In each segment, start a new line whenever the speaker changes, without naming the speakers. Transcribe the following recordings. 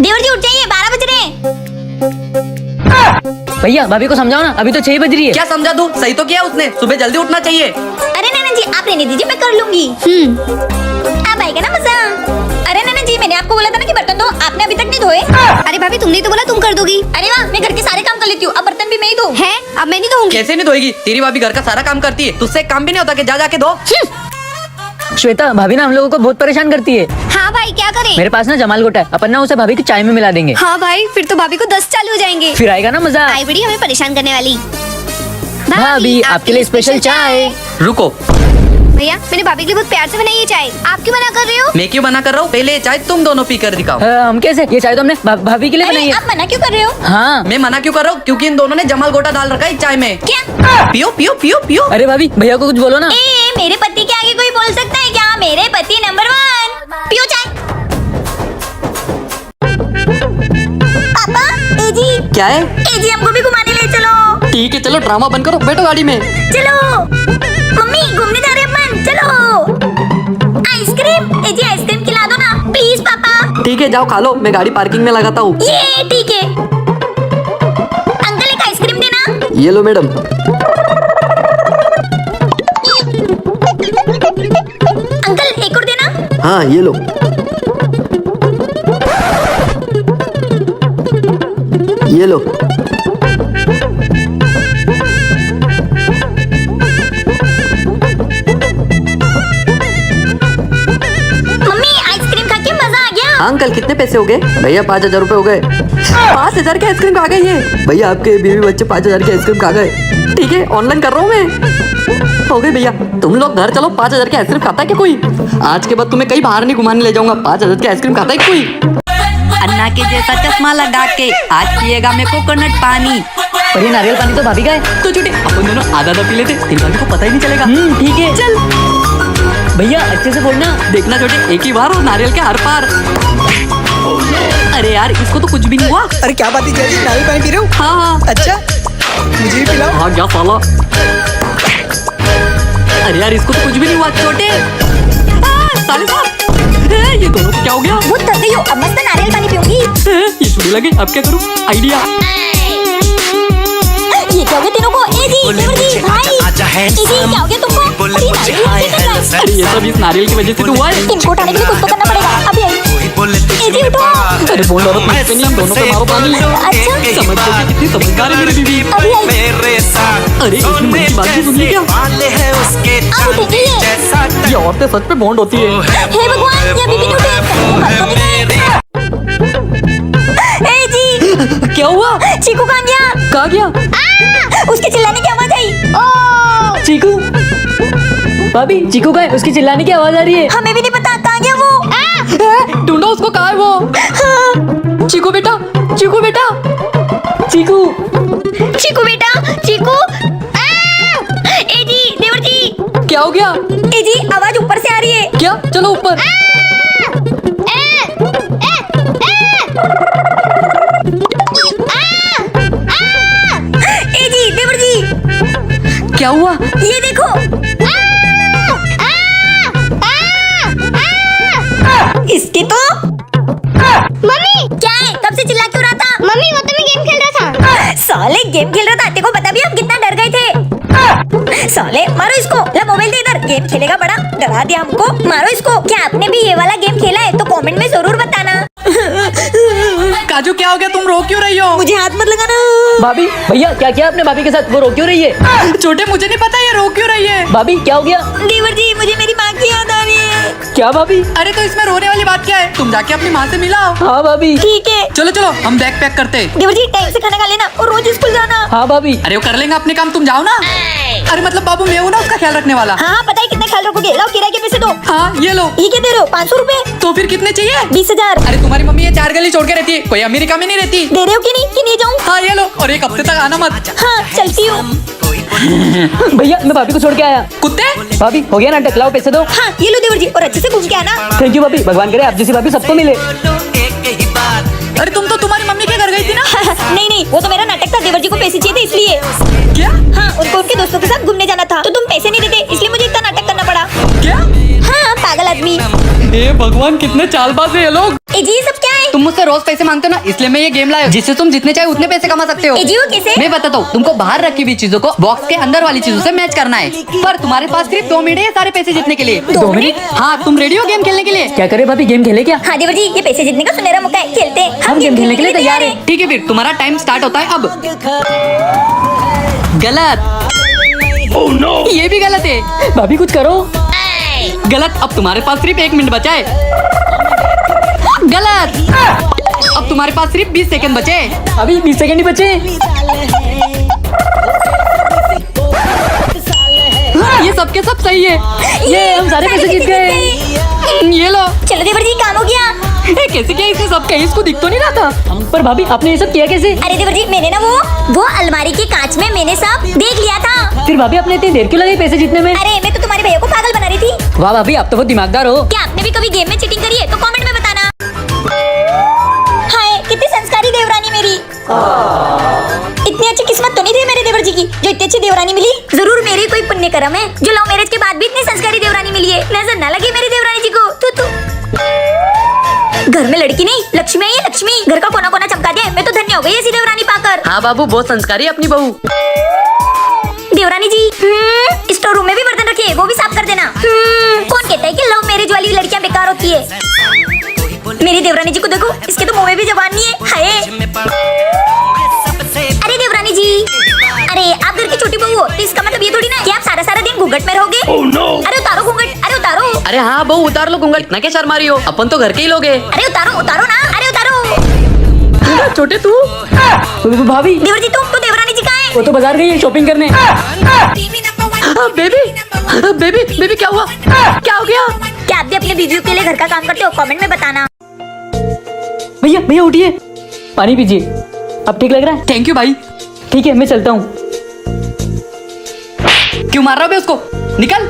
देवर जी उठ जाइए, 12 बज रहे हैं।
भैया भाभी को समझाओ ना, अभी तो 6 बज रही है।
क्या समझा दूं? सही तो किया उसने, सुबह जल्दी उठना चाहिए।
अरे नैना जी आप रहने दीजिए, मैं कर लूंगी। अब आएगा ना मजा। अरे नैना जी मैंने आपको बोला था ना कि बर्तन धो, आपने अभी तक नहीं धोए।
अरे भाभी तुमने तो बोला तुम कर दोगी।
अरे वाह, मैं घर के सारे काम कर लेती हूँ, अब बर्तन भी मैं ही धोऊं।
है अब मैं नहीं धोऊंगी।
कैसे नहीं धोएगी? तेरी भाभी घर का सारा काम करती है, तुझसे एक काम भी नहीं होता कि जा जाके धो।
श्वेता भाभी ना हम लोगों को बहुत परेशान करती है।
हाँ भाई क्या करें?
मेरे पास ना जमाल गोटा है, अपन ना उसे भाभी की चाय में मिला देंगे।
हाँ भाई फिर तो भाभी को 10 चालू हो जाएंगे।
फिर आएगा ना मजा।
आई बड़ी हमें परेशान करने वाली।
भाभी आपके लिए स्पेशल चाय।
रुको,
भैया मैंने भाभी के लिए बहुत प्यार से बनाई है चाय, आप क्यों मना कर रहे हो?
मैं क्यों मना कर रहा हूँ? पहले ये चाय तुम दोनों पी कर दिखाओ।
हम कैसे? ये चाय तो हमने भाभी के लिए बनाई
अरे
है।
आप मना क्यों कर रहे हो?
हाँ
मैं मना क्यों कर रहा हूँ? क्योंकि इन दोनों ने जमाल गोटा डाल रखा है इस चाय में।
क्या?
पियो पियो पियो पियो।
अरे भाभी भैया को कुछ बोलो ना।
ए, मेरे पति के आगे कोई बोल सकता है क्या? मेरे पति नंबर 1। पियो चाय। पापा, ए जी।
क्या है?
ए जी हमको भी घुमाने ले चलो।
ठीक है चलो, ड्रामा बंद करो, बैठो गाड़ी में।
चलो। मम्मी घूमने जा रहे हैं अपन, चलो। आइसक्रीम, ए जी आइसक्रीम खिला दो ना प्लीज पापा।
ठीक है जाओ खा लो, मैं गाड़ी पार्किंग में लगाता हूँ।
ये ठीक है। अंकल एक आइसक्रीम देना।
ये लो मैडम।
अंकल एक और देना।
हाँ ये लो। ये लो।
मम्मी आइसक्रीम खा के मजा आ गया।
अंकल कितने पैसे हो गए? भैया 5,000 रुपए हो गए। 5,000 के आइसक्रीम खा गए ये? भैया आपके बीवी बच्चे 5,000 के आइसक्रीम खा गए। ठीक है ऑनलाइन कर रहा हूँ मैं। हो गए भैया, तुम लोग घर चलो। 5,000 के आइसक्रीम खाता है क्या कोई? आज के बाद तुम्हें कहीं बाहर नहीं घुमाने ले जाऊंगा। 5,000 के आइसक्रीम खाता है कोई?
अन्ना के जैसा चश्मा लगा के आज पिएगा मैं कोकोनट पानी।
पर ये नारियल पानी तो भाभी का है।
तो छोटे अपन दोनों आधा आधा पी लेते, तेरी भाभी को पता ही नहीं चलेगा।
ठीक है चल। भैया अच्छे से बोलना।
देखना छोटे, एक ही बार और नारियल के हर पार। अरे यार इसको तो कुछ भी नहीं हुआ।
अरे क्या बात है जी, नारियल पानी पी रहे हो?
हाँ हाँ।
अच्छा मुझे भी पिलाओ।
हाँ क्या साला। अरे यार इसको तो कुछ भी नहीं हुआ छोटे। साले साहब ये दोनों को क्या हो गया?
बहुत थक गई हो, अब मस्त नारियल पानी पीऊंगी।
ये छुरी लगे, अब क्या करूँ? आइडिया।
ये क्या हो गया तीनों को? ए जी, देवर जी, भाई। ए जी क्या हो गया तुमको? अरे नारियल कैसे कर रहा है?
अरे ये सब इस नारियल की वजह से तो हुआ है।
इनको उठाने के लिए कुछ तो करना पड़ेगा। अभी आई। ए जी उठो।
अरे बोल रहा था नहीं, हम दोनों को मारो पानी।
अच्छा
समझ गई कितनी समझदार है मेरी बीवी।
अभी आई।
अरे इसने मुझे बात नहीं सुनी क्या?
अब उठेगी ये।
ये औरतें सच पे बॉन्ड होती है।
हे भगवान, ये अभी भी नहीं उठे। बात तो नहीं है। ए जी
क्या हुआ?
चीकू कहाँ गया?
कहाँ गया?
उसके चिल्लाने की आवाज आई। ओ
चीकू भाभी, चीकू का है, उसकी चिल्लाने की आवाज आ रही है।
हमें भी नहीं पता कहाँ गया वो।
ढूंढो उसको, कहाँ है वो? चीकू बेटा, चीकू बेटा,
चीकू
चीकू बेटा, चीकू। ए जी, देवर जी।
क्या हो गया?
ए जी आवाज ऊपर से आ रही है।
क्या? चलो ऊपर।
ए जी, देवर जी।
क्या हुआ?
ये देखो। इसके तो मम्मी क्या है? कब से चिल्ला क्यों रहा था? मम्मी वो तो मैं गेम खेल रहा था। साले गेम खेल रहा था? देखो बता भी हम कितना डर गए थे। साले मारो इसको। ला मोबाइल दे इधर, गेम खेलेगा बड़ा, डरा दिया हमको। मारो इसको। क्या आपने भी ये वाला गेम खेला है तो कमेंट में जरूर बताना।
काजू क्या हो गया? तुम रो क्यों रही हो?
मुझे हाथ मत लगाना।
भाभी भैया क्या किया आपने भाभी के साथ? वो रो क्यों रही है?
छोटे मुझे नहीं पता ये रो क्यों रही है।
भाभी क्या हो गया?
देवर जी मुझे मेरी माँ की याद आ रही है।
क्या भाभी?
अरे तो इसमें रोने वाली बात क्या है? तुम जाके अपनी माँ से मिलाओ।
हाँ भाभी।
ठीक है
चलो चलो हम बैग पैक करते हैं।
देवर जी टाइम से खाना खा लेना और रोज स्कूल जाना।
हाँ भाभी।
अरे वो कर लेंगे अपने काम, तुम जाओ ना। अरे मतलब बाबू मैं हूँ ना उसका ख्याल रखने वाला।
हाँ पता है कितना ख्याल रखोगे। लाओ किराए के पैसे दो।
हाँ ये लो।
ये क्या दे रहे हो? 500 रुपए।
तो फिर कितने चाहिए?
20,000
अरे तुम्हारी मम्मी ये 4 गली छोड़ के रहती है, कोई अमेरिका में नहीं रहती।
दे रहे हो कि नहीं? कि नहीं जाऊँ?
हाँ ये लो, और 1 हफ्ते तक आना मत।
हाँ चलती हूँ।
भैया मैं भाभी को छोड़ के आया।
कुत्ते
भाभी हो गया नाटक, लाओ पैसे दो।
हाँ ये लो देवर जी, और अच्छे से घूम के आना।
थैंक यू भाभी, भगवान करे आप जैसी भाभी सबको मिले।
अरे तुम तो तुम्हारी मम्मी के घर गई थी ना?
नहीं नहीं वो तो मेरा नाटक था। देवर जी को पैसे चाहिए थे इसलिए।
क्या?
हाँ उनको उनके दोस्तों के साथ घूमने जाना था तो तुम पैसे नहीं देते इसलिए मुझे इतना नाटक करना पड़ा।
क्या?
हाँ पागल आदमी।
हे भगवान, कितने चालबाज है ये लोग।
ए जी ये सब क्या है?
तुम मुझसे रोज पैसे मांगते हो ना, इसलिए मैं ये गेम लाया हूं, जिससे तुम जितने चाहे उतने पैसे कमा सकते हो।
ए जी वो कैसे?
मैं बताता हूँ, तुमको बाहर रखी हुई चीजों को बॉक्स के अंदर वाली चीजों से मैच करना है, पर तुम्हारे पास सिर्फ 2 मिनट है सारे पैसे जीतने के लिए।
2 मिनट?
हाँ, तुम रेडी हो गेम खेलने के लिए?
क्या करे भाभी, गेम खेले क्या?
हाँ देवर जी, ये पैसे जीतने का सुनहरा मौका है, खेलते हैं।
हम गेम खेलने के लिए तैयार हैं।
ठीक है, फिर तुम्हारा टाइम स्टार्ट होता है अब। गलत। ये भी गलत है।
भाभी कुछ करो।
गलत। अब तुम्हारे पास सिर्फ 1 मिनट बचा है। गलत। अब तुम्हारे पास सिर्फ 20 सेकंड बचे।
अभी 20 सेकंड ही बचे।
ये सब के सब सही है।
ये हम सारे पैसे जीत गए।
ये लो।
चलो देवर जी, काम हो गया।
कैसे किया इसने सब? कहीं इसको दिख तो नहीं रहा था।
पर भाभी आपने ये सब किया कैसे?
अरे देवर जी, मैंने ना वो अलमारी के कांच में मैंने सब देख लिया था।
फिर भाभी आपने इतनी देर क्यों लगाई पैसे जीतने में?
अरे मैं तो तुम्हारे भैया को पागल बना रही थी।
वाह भाभी, आप तो बहुत दिमागदार हो।
क्या आपने भी कभी गेम में चीटिंग करी है? तो कमेंट में बताना। हाय, कितनी संस्कारी देवरानी मेरी। इतनी अच्छी किस्मत तो नहीं थी मेरे देवर जी की, जो इतनी अच्छी देवरानी मिली। जरूर मेरी कोई पुण्य कर्म है, जो लव मैरिज के बाद भी इतनी संस्कारी देवरानी मिली है। नजर न लगी मेरी देवरानी जी को। तू घर में लड़की नहीं, लक्ष्मी है ये, लक्ष्मी। घर का कोना कोना चमका दिया। मैं तो धन्य हो गई ऐसी देवरानी पाकर।
हाँ बाबू, बहुत संस्कारी है अपनी बहू।
देवरानी जी, स्टोर रूम में भी बर्तन रखिए, वो भी साफ कर देना। कौन कहता है कि लव मैरिज वाली लड़कियां बेकार होती है? मेरी देवरानी जी को देखो, इसके तो मुंह में भी जबान नहीं है। हाय। अरे देवरानी जी, अरे आप घर की छोटी बहू हो, तो इसका मतलब ये थोड़ी ना कि आप सारा सारा दिन घूंघट में रहोगे। अरे उतारो घूंघट, अरे उतारो।
अरे हाँ बहू, उतार लो घूंघट। इतना क्या शर्मा रही हो? अपन तो घर के ही लोग हैं।
अरे उतारो उतारो ना, अरे उतारो।
छोटे तू।
भाभी,
देवर जी, तुम तो देवरानी जी कहाँ है?
वो तो बाजार गई है शॉपिंग करने।
बेबी बेबी बेबी, क्या हुआ? क्या हो गया?
क्या आप भी अपने बीवी के लिए घर का काम करते हो? कमेंट में बताना।
भैया भैया उठिए, पानी पीजिए। अब ठीक लग रहा है?
थैंक यू भाई।
ठीक है, मैं चलता हूँ।
क्यों मार रहा हो बे उसको? निकल।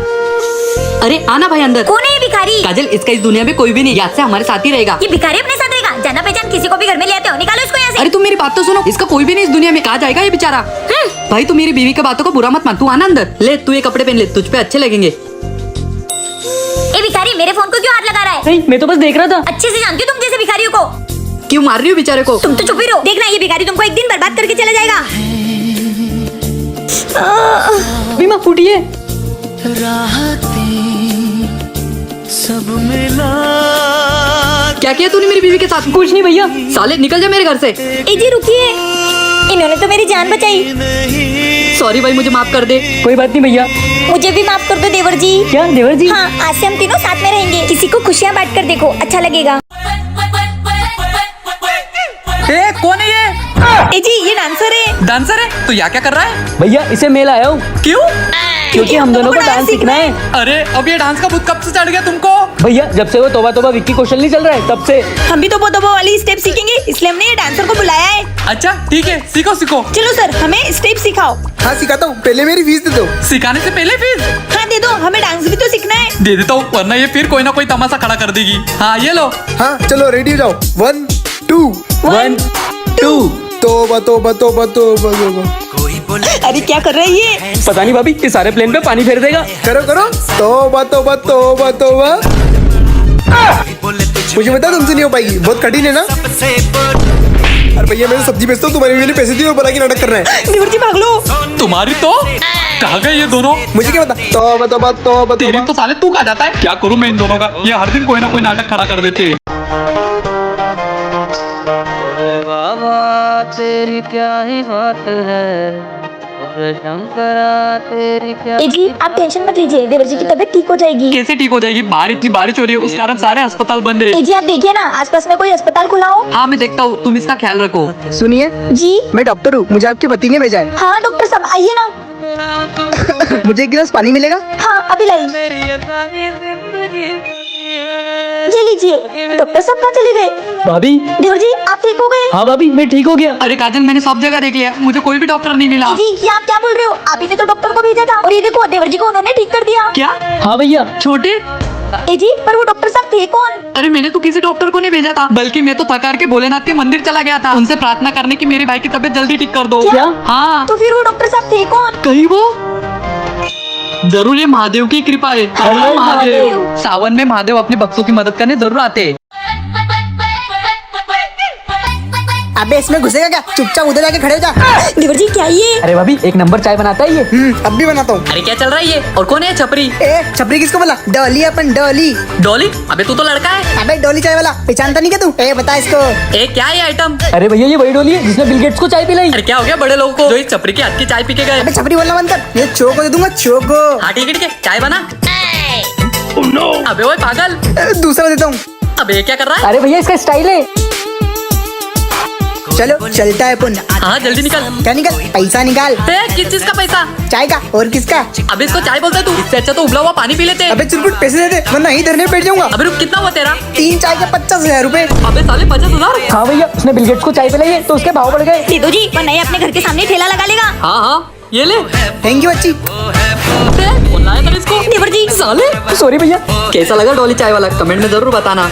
अरे आना भाई अंदर।
कौन है ये भिखारी?
काजल, इसका इस दुनिया में कोई भी नहीं, याद से हमारे साथ ही रहेगा।
ये भिखारी अपने साथ रहेगा? जाना पहचान किसी को भी घर में ले आते हो, निकालो इसको यहाँ से।
अरे तुम मेरी बात तो सुनो, इसका कोई भी नहीं इस दुनिया में। कहाँ जाएगा ये बेचारा? भाई तू मेरी बीवी की बातों को बुरा मत मान, तू आना अंदर। ले तू ये कपड़े पहन ले, तुझ पे अच्छे लगेंगे।
ए भिखारी, मेरे फोन को क्यों हाथ लगा रहा है?
नहीं, मैं तो बस देख रहा था।
अच्छे से जानती हूँ तुम जैसे भिखारियों को।
क्यों मार रही हो बेचारे को?
तुम तो चुप ही रहो। देखना ये भिखारी तुमको एक दिन बर्बाद करके चला जाएगा।
बीमा फूटिए।
क्या किया तूने मेरी बीवी के साथ?
कुछ नहीं भैया।
साले निकल जा मेरे घर से।
ए जी रुकिए, इन्होंने तो मेरी जान बचाई।
सॉरी भाई, मुझे माफ कर दे।
कोई बात नहीं भैया।
मुझे भी माफ कर दो देवर जी।
क्या देवर जी?
हाँ, आज से हम तीनों साथ में रहेंगे। किसी को खुशियाँ बांट कर देखो, अच्छा लगेगा।
ए, कौन है ये?
ए जी, ये डांसर है।
डांसर है? तो यहाँ क्या कर रहा है?
भैया इसे मैं लाया हूँ
क्यों?
क्योंकि हम दोनों को डांस सीखना है।
अरे अब ये डांस का भूत कब से चढ़ गया तुमको?
भैया जब से वो तोबा तोबा विक्की कौशल नहीं चल रहा है तब से।
हम भी तो बोदोबो वाली स्टेप सीखेंगे, इसलिए हमने ये डांसर को बुलाया है।
अच्छा ठीक है, सीखो सीखो।
चलो सर, हमें स्टेप सिखाओ।
हाँ सिखाता हूँ, पहले मेरी फीस दे दो। सिखाने से पहले फीस
हाँ दे दो, हमें डांस भी तो सीखना है।
दे देता हूँ, वरना ये फिर कोई ना कोई तमाशा खड़ा कर देगी। हाँ ये लो।
हाँ चलो रेडी हो जाओ। 1 2
1 2।
तोबा तोबा तोबा तोबा तोबा।
अरे क्या कर रहा है ये?
पता नहीं भाभी, इस सारे प्लेन पे पानी फेर देगा।
करो करो। तोबा तोबा तोबा तोबा। मुझे पता तुमसे नहीं हो पाएगी, बहुत कठिन है ना। अरे भैया मैं तो सब्जी बेचता हूँ, तुम्हारे लिए पैसे दिए और बोला कि नाटक कर रहा है।
देवर जी भाग लो।
तुम्हारी तो कहाँ गए ये दोनों?
मुझे क्या पता। तोबा तोबा तोबा
तेरी
तोबा।
तो साले तू कहाँ जाता है? क्या करूँ मैं इन दोनों का? ये हर दिन कोई ना कोई नाटक खड़ा कर देते हैं।
तेरी क्या ही बात है शंकरा, तेरी क्या।
ए जी, आप टेंशन मत लीजिए, देवर जी की तबीयत ठीक हो जाएगी।
कैसे ठीक हो जाएगी? बाहर इतनी बारिश हो रही है, उस कारण सारे अस्पताल बंद है।
ए जी, आप देखिए ना आसपास में कोई अस्पताल खुला हो।
हाँ मैं देखता हूँ, तुम इसका ख्याल रखो।
सुनिए,
जी
मैं डॉक्टर हूँ, मुझे आपके पति ने भेजा है।
हाँ डॉक्टर साहब आइए ना।
मुझे एक गिलास पानी मिलेगा?
हाँ अभी लाइए। जी लीजिए। डॉक्टर साहब कहाँ चले गए?
भाभी।
देवर जी, आप ठीक हो गए?
हाँ भाभी, मैं ठीक हो गया।
अरे काजल, मैंने सब जगह देख लिया, मुझे कोई भी डॉक्टर नहीं मिला।
जी, ये आप क्या बोल रहे हो? आप ही ने तो डॉक्टर को भेजा था, और ये देखो देवर जी को उन्होंने ठीक कर दिया।
क्या?
हाँ भैया।
छोटे।
ए जी, पर वो डॉक्टर साहब थे कौन?
अरे मैंने तो किसी डॉक्टर को नहीं भेजा था, बल्कि मैं तो थकार के भोलेनाथ के मंदिर चला गया था, उनसे प्रार्थना करने की मेरे भाई की तबीयत जल्दी ठीक कर दो।
क्या?
हाँ।
तो फिर वो डॉक्टर साहब थे कौन?
कहीं वो जरूर ये महादेव की कृपा है। महादेव सावन में महादेव अपने भक्तों की मदद करने जरूर आते हैं।
अबे इसमें घुसेगा क्या? चुपचाप उधर जाके खड़े हो जा।
देवर जी क्या ये?
अरे भाभी एक नंबर चाय बनाता है ये।
अब भी बनाता हूँ।
अरे क्या चल रहा है ये? और कौन है छपरी?
ए छपरी किसको बोला? डॉली अपन डॉली।
डॉली? अबे तू तो लड़का है।
अबे डॉली चाय वाला पहचानता नहीं क्या तू? ए बता इसको।
ए क्या है ये आइटम?
अरे भैया ये वही डोली है जिसने बिल गेट्स को चाय पिलाई।
अरे क्या हो गया बड़े लोगों को जो इस छपरी के हाथ की चाय पी के गए?
अबे छपरी बोलना बंद कर। ये चोको दे दूंगा चोको।
हाँ ठीक है चाय बना। अबे ओए पागल,
दूसरा देता हूँ।
अबे ये क्या कर रहा है?
अरे भैया इसका स्टाइल है।
चलो चलता है पुन।
हाँ जल्दी निकल।
क्या निकल? पैसा निकाल।
किस चीज का पैसा?
चाय का और किसका?
अबे इसको चाय बोलता है तू? इससे अच्छा तो उबला हुआ पानी पी लेते।
अबे चुरपुट पैसे दे दे वरना ही धरने बैठ जाऊंगा।
अबे रुक, कितना हुआ तेरा?
3 चाय के 50,000 रुपए।
अबे साले 50,000?
हाँ भैया उसने बिल गेट्स को चाय पिलाई है तो उसके भाव बढ़ गए।
दीदू जी वरना ये अपने घर के सामने ठेला लगा लेगा।
हाँ ये ले।
थैंक यू बच्ची।
कौन लाया था इसको?
देवर जी
साले
सॉरी भैया।
कैसा लगा डॉली चाय वाला? कमेंट में जरूर बताना।